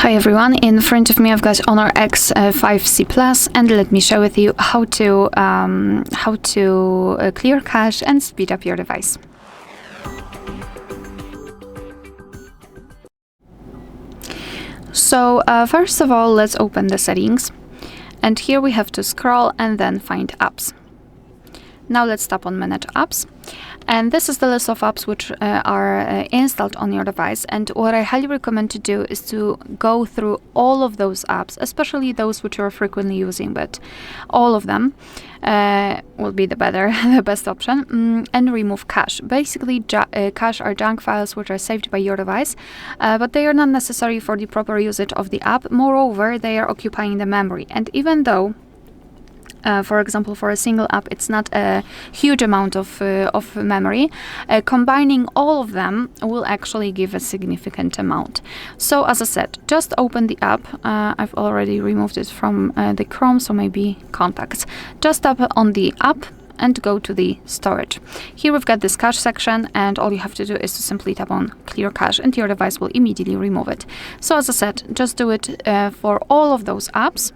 Hi everyone, in front of me I've got HONOR X5c Plus, and let me share with you how to clear cache and speed up your device. So first of all, let's open the settings, and here we have to scroll and then find apps. Now let's tap on Manage Apps, and this is the list of apps which are installed on your device. And what I highly recommend to do is to go through all of those apps, especially those which you're frequently using, but all of them will be the best option, and remove cache. Basically, cache are junk files which are saved by your device, but they are not necessary for the proper usage of the app. Moreover, they are occupying the memory, and even though for example, for a single app, it's not a huge amount of memory. Combining all of them will actually give a significant amount. So as I said, just open the app. I've already removed it from the Chrome, so maybe contacts. Just tap on the app and go to the storage. Here we've got this cache section, and all you have to do is to simply tap on clear cache, and your device will immediately remove it. So as I said, just do it for all of those apps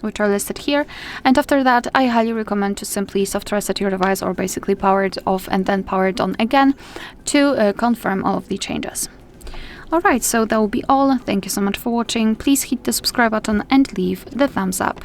which are listed here, and after that I highly recommend to simply soft reset your device, or basically power it off and then power it on again to confirm all of the changes. Alright, so that will be all. Thank you so much for watching. Please hit the subscribe button and leave the thumbs up.